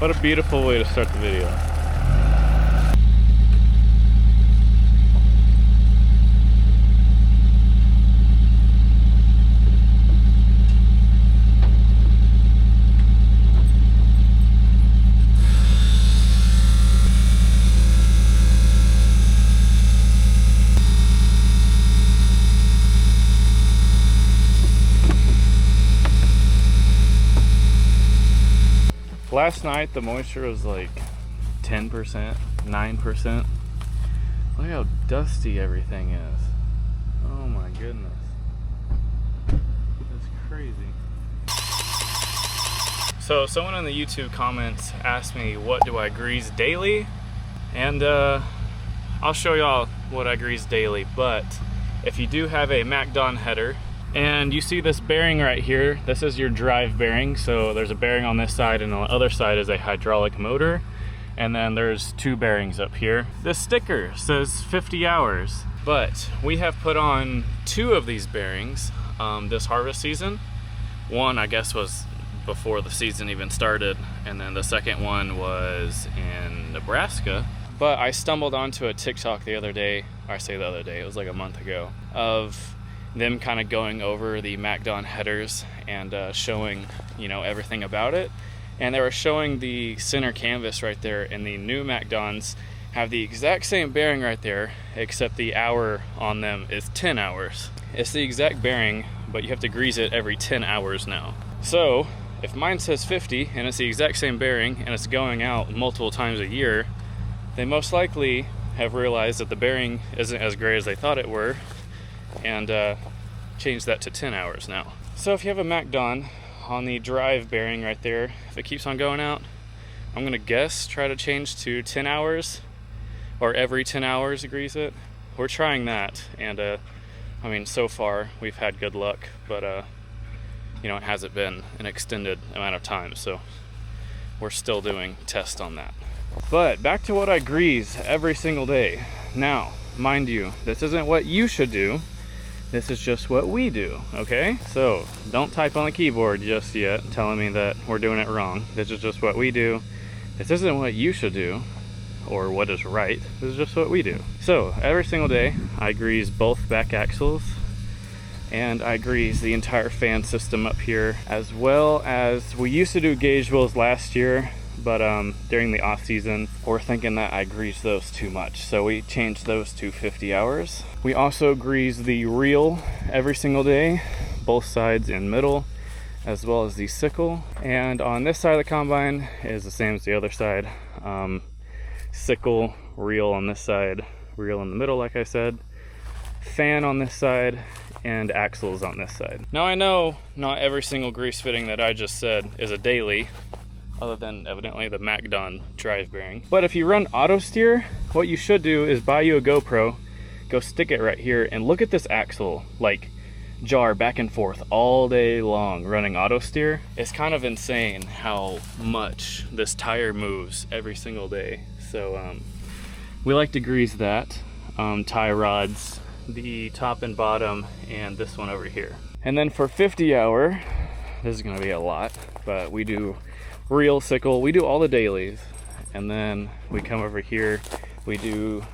What a beautiful way to start the video. Last night the moisture was like 10%, 9%. Look how dusty everything is. Oh my goodness. That's crazy. So someone in the YouTube comments asked me, what do I grease daily? And I'll show y'all what I grease daily. But if you do have a MacDon header, and you see this bearing right here, this is your drive bearing. So there's a bearing on this side, and on the other side is a hydraulic motor. And then there's two bearings up here. This sticker says 50 hours, but we have put on 2 of these bearings this harvest season. One, I guess, was before the season even started, and then the second one was in Nebraska. But I stumbled onto a TikTok the other day, or I say the other day, it was like a month ago, of them kind of going over the MacDon headers and showing, you know, everything about it. And they were showing the center canvas right there, and the new MacDons have the exact same bearing right there, except the hour on them is 10 hours. It's the exact bearing, but you have to grease it every 10 hours now. So if mine says 50 and it's the exact same bearing and it's going out multiple times a year, they most likely have realized that the bearing isn't as great as they thought it were, and change that to 10 hours now. So if you have a MacDon on the drive bearing right there, if it keeps on going out, I'm gonna guess try to change to 10 hours, or every 10 hours grease it. We're trying that, and I mean, so far we've had good luck, but you know, it hasn't been an extended amount of time, so we're still doing tests on that. But back to what I grease every single day. Now, mind you, this isn't what you should do. This is just what we do, okay? So don't type on the keyboard just yet telling me that we're doing it wrong. This is just what we do. This isn't what you should do or what is right. This is just what we do. So every single day I grease both back axles, and I grease the entire fan system up here, as well as we used to do gauge wheels last year, but during the off season, we're thinking that I greased those too much, so we changed those to 50 hours. We also grease the reel every single day, both sides and middle, as well as the sickle. And on this side of the combine is the same as the other side. Sickle, reel on this side, reel in the middle, like I said, fan on this side, and axles on this side. Now I know not every single grease fitting that I just said is a daily, other than evidently the MacDon drive bearing. But if you run auto steer, what you should do is buy you a GoPro, go stick it right here, and look at this axle like jar back and forth all day long running auto steer. It's kind of insane how much this tire moves every single day. So we like to grease that, tie rods, the top and bottom, and this one over here. And then for 50 hour, this is gonna be a lot, but we do reel, sickle, we do all the dailies, and then we come over here, we do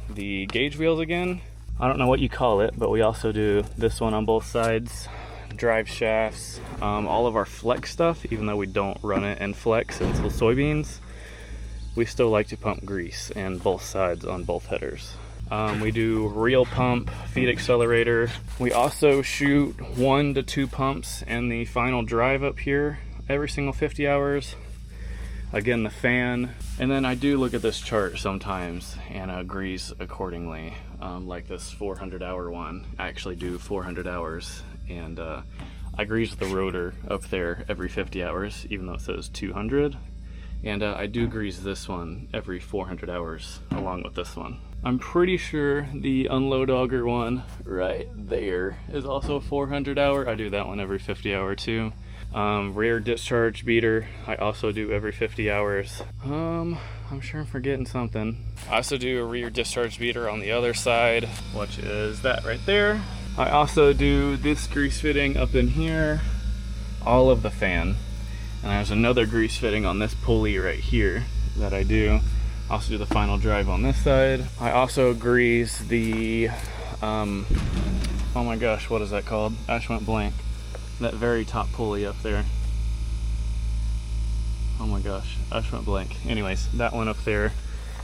the gauge wheels again. I don't know what you call it, but we also do this one on both sides, drive shafts, all of our flex stuff. Even though we don't run it in flex until soybeans, we still like to pump grease and both sides on both headers. We do reel pump, feed accelerator. We also shoot 1 to 2 pumps in the final drive up here every single 50 hours. Again, the fan. And then I do look at this chart sometimes and grease accordingly. Like this 400 hour one, I actually do 400 hours, and I grease the rotor up there every 50 hours, even though it says 200. And I do grease this one every 400 hours along with this one. I'm pretty sure the unload auger one right there is also 400 hour. I do that one every 50 hour too. Rear discharge beater, I also do every 50 hours. I'm sure I'm forgetting something. I also do a rear discharge beater on the other side, which is that right there. I also do this grease fitting up in here, all of the fan, And there's another grease fitting on this pulley right here that I do. Also do the final drive on this side. I also grease the, oh my gosh, what is that called? Ash went blank. That very top pulley up there. Oh my gosh, Ash went blank. Anyways, that one up there.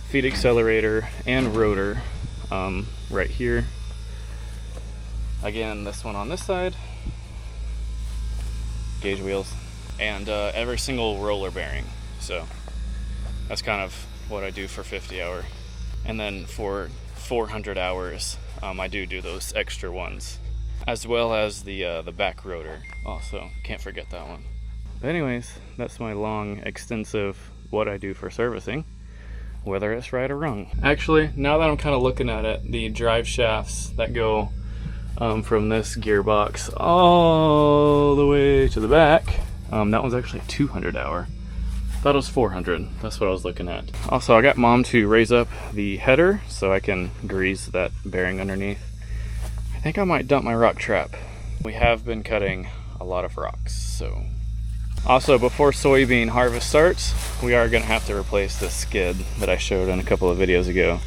Feed accelerator and rotor right here. Again, this one on this side. Gauge wheels. And every single roller bearing. So that's kind of what I do for 50 hour. And then for 400 hours, I do those extra ones, as well as the back rotor. Also, can't forget that one. But anyways, that's my long, extensive what I do for servicing, whether it's right or wrong. Actually, now that I'm kind of looking at it, the drive shafts that go from this gearbox all the way to the back, that one's actually 200 hour. Thought it was 400. That's what I was looking at. Also, I got Mom to raise up the header so I can grease that bearing underneath. I think I might dump my rock trap. We have been cutting a lot of rocks, so. Also, before soybean harvest starts, we are gonna have to replace this skid that I showed in a couple of videos ago.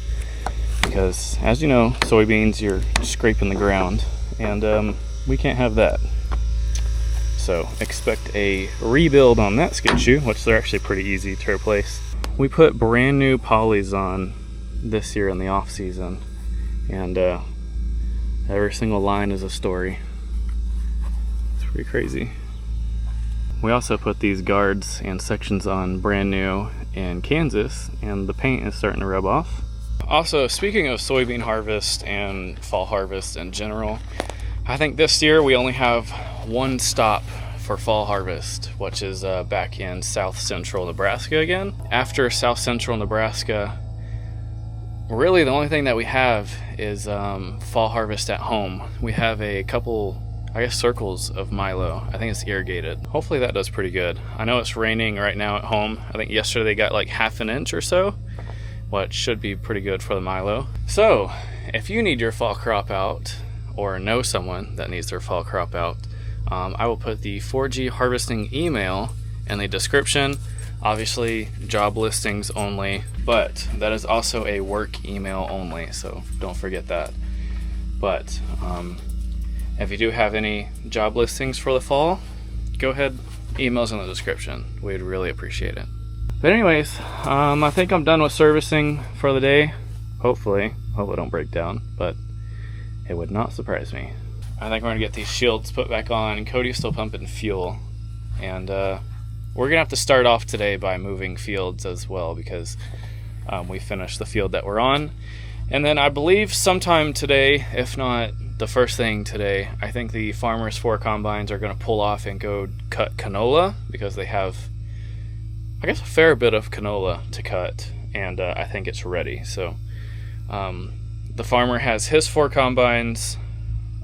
Because, as you know, soybeans, you're scraping the ground, and we can't have that. So expect a rebuild on that skid shoe, which they're actually pretty easy to replace. We put brand new polys on this year in the off season, and every single line is a story. It's pretty crazy. We also put these guards and sections on brand new in Kansas, and the paint is starting to rub off. Also, speaking of soybean harvest and fall harvest in general, I think this year we only have one stop for fall harvest, which is back in south central Nebraska again. After south central Nebraska, really the only thing that we have is fall harvest at home. We have a couple, I guess, circles of milo. I think it's irrigated. Hopefully that does pretty good. I know it's raining right now at home. I think yesterday they got like half an inch or so, which should be pretty good for the milo. So if you need your fall crop out, or know someone that needs their fall crop out, I will put the 4G harvesting email in the description. Obviously job listings only, but that is also a work email only, so don't forget that. But if you do have any job listings for the fall, go ahead, emails in the description. We'd really appreciate it. But anyways, I think I'm done with servicing for the day. Hopefully, hope it don't break down, but it would not surprise me. I think we're gonna get these shields put back on. Cody's still pumping fuel, and we're gonna have to start off today by moving fields as well, because we finished the field that we're on. And then I believe sometime today, if not the first thing today, I think the Farmers 4 combines are gonna pull off and go cut canola, because they have, I guess, a fair bit of canola to cut, and I think it's ready. So the farmer has his 4 combines,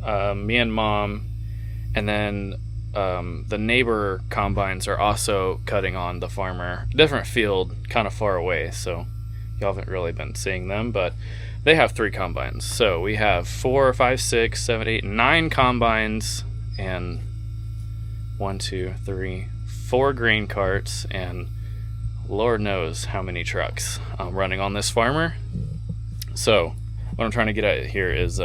me and Mom, and then the neighbor combines are also cutting on the farmer. Different field, kind of far away, so you haven't really been seeing them, but they have 3 combines. So we have 4, 5, 6, 7, 8, 9 combines, and 1, 2, 3, 4 grain carts, and Lord knows how many trucks running on this farmer. So what I'm trying to get at here is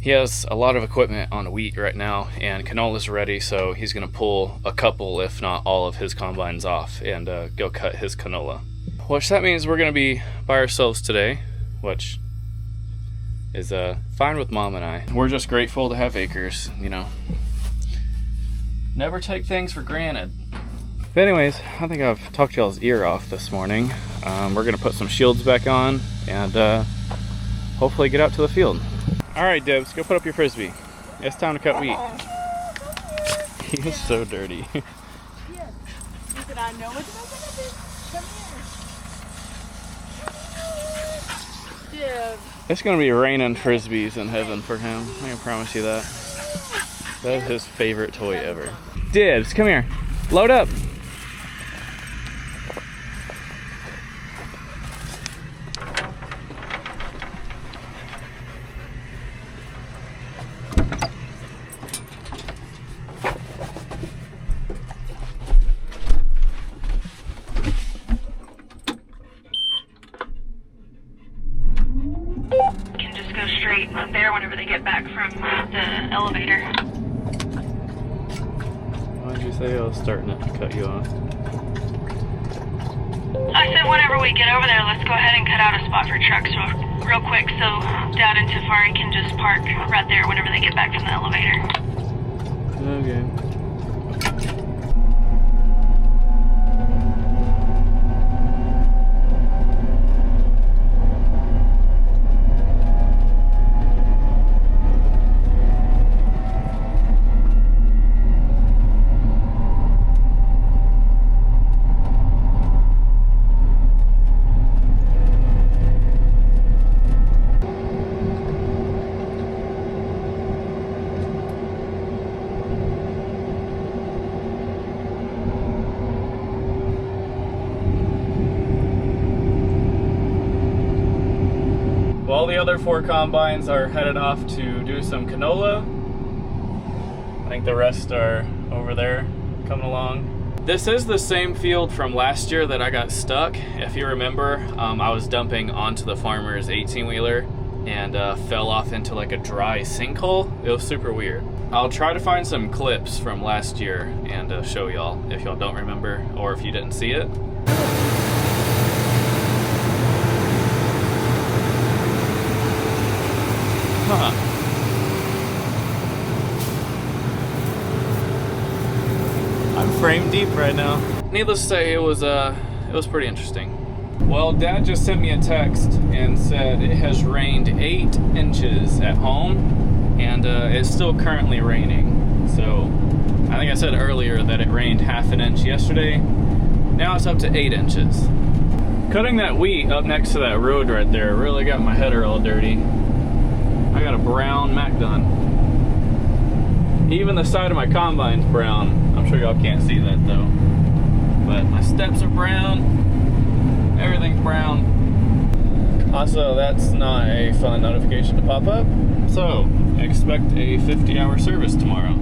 he has a lot of equipment on wheat right now, and canola's ready, so he's going to pull a couple, if not all, of his combines off and go cut his canola. Which that means we're going to be by ourselves today, which is fine with Mom and I. We're just grateful to have acres, you know. Never take things for granted. But anyways, I think I've talked y'all's ear off this morning. We're going to put some shields back on and hopefully get out to the field. Alright, Debs, go put up your frisbee. It's time to cut wheat. He is so dirty. Yes. He said, I know what you're going to do. Come here. Deb. It's going to be raining frisbees in heaven for him. I can promise you that. That is his favorite toy ever. Dibs, come here. Load up. there whenever they get back from the elevator. Why did you say I was starting to cut you off? I said whenever we get over there, let's go ahead and cut out a spot for trucks real quick so Dad and Tafari can just park right there whenever they get back from the elevator. Okay. All the other 4 combines are headed off to do some canola. I think the rest are over there coming along. This is the same field from last year that I got stuck. If you remember, I was dumping onto the farmer's 18-wheeler and fell off into like a dry sinkhole. It was super weird. I'll try to find some clips from last year and show y'all if y'all don't remember or if you didn't see it. Huh. I'm frame deep right now. Needless to say, it was pretty interesting. Well, Dad just sent me a text and said it has rained 8 inches at home, and it's still currently raining. So I think I said earlier that it rained half an inch yesterday. Now it's up to 8 inches. Cutting that wheat up next to that road right there really got my header all dirty. I got a brown Mac done. Even the side of my combine's brown. I'm sure y'all can't see that though. But my steps are brown. Everything's brown. Also, that's not a fun notification to pop up. So, expect a 50-hour service tomorrow.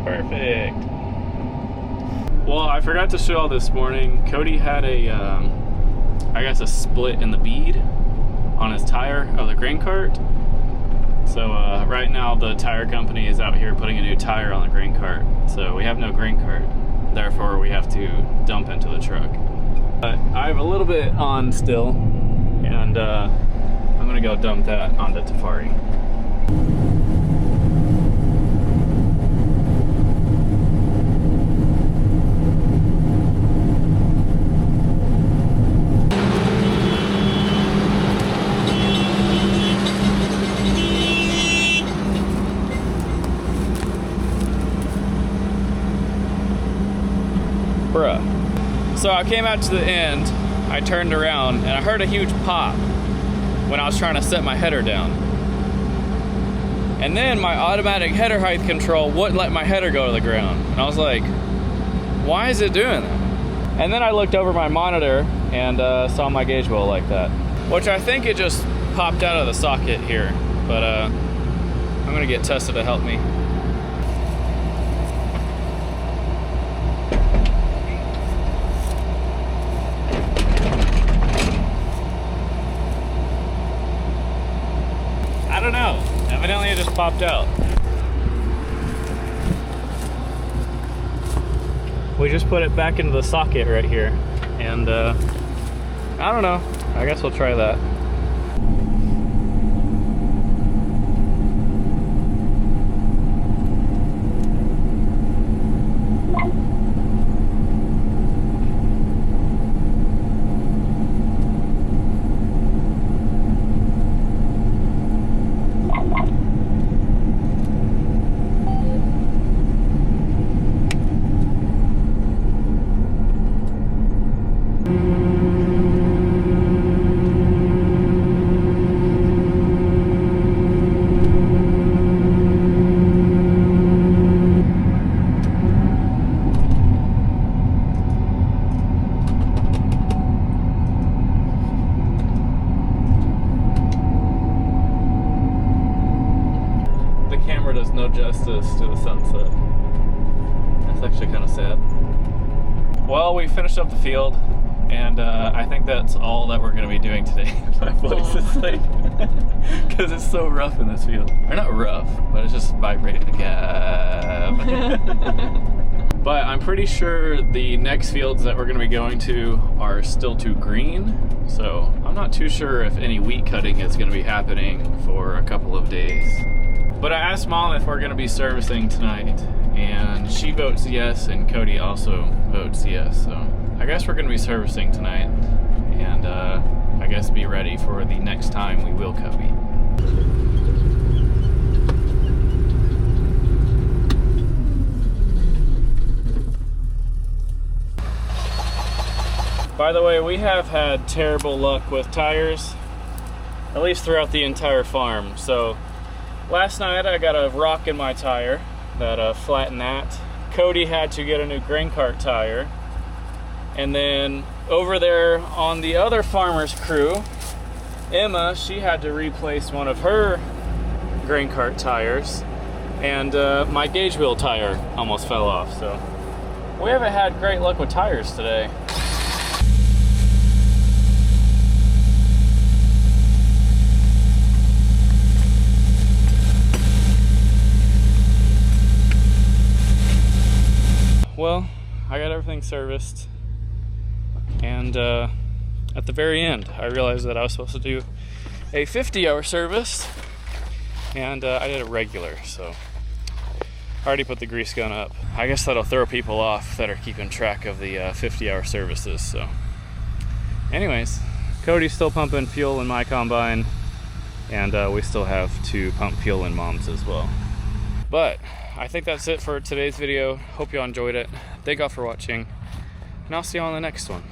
Perfect. Well, I forgot to show y'all this morning. Cody had a, I guess a split in the bead on his tire of the grain cart. So right now the tire company is out here putting a new tire on the grain cart. So we have no grain cart. Therefore we have to dump into the truck. But I have a little bit on still, and I'm gonna go dump that onto Tafari. So I came out to the end, I turned around, and I heard a huge pop when I was trying to set my header down. And then my automatic header height control wouldn't let my header go to the ground. And I was like, why is it doing that? And then I looked over my monitor and saw my gauge wheel like that, which I think it just popped out of the socket here. But I'm gonna get Tessa to help me. I don't know. Evidently it just popped out. We just put it back into the socket right here. And I don't know, I guess we'll try that. Does no justice to the sunset. That's actually kind of sad. Well, we finished up the field, and I think that's all that we're going to be doing today. My voice is like, because it's so rough in this field. Or not rough, but it's just vibrating the cab. But I'm pretty sure the next fields that we're going to be going to are still too green, so I'm not too sure if any wheat cutting is going to be happening for a couple of days. But I asked Mom if we're going to be servicing tonight, and she votes yes, and Cody also votes yes. So I guess we're going to be servicing tonight, and I guess be ready for the next time we will Cody. By the way, we have had terrible luck with tires, at least throughout the entire farm. So last night I got a rock in my tire that flattened that. Cody had to get a new grain cart tire. And then over there on the other farmer's crew, Emma, she had to replace one of her grain cart tires. And my gauge wheel tire almost fell off. So we haven't had great luck with tires today. Well, I got everything serviced, and at the very end I realized that I was supposed to do a 50-hour service, and I did a regular, so I already put the grease gun up. I guess that'll throw people off that are keeping track of the 50-hour services. So anyways, Cody's still pumping fuel in my combine, and we still have to pump fuel in Mom's as well. But I think that's it for today's video. Hope you all enjoyed it. Thank y'all for watching, and I'll see you on the next one.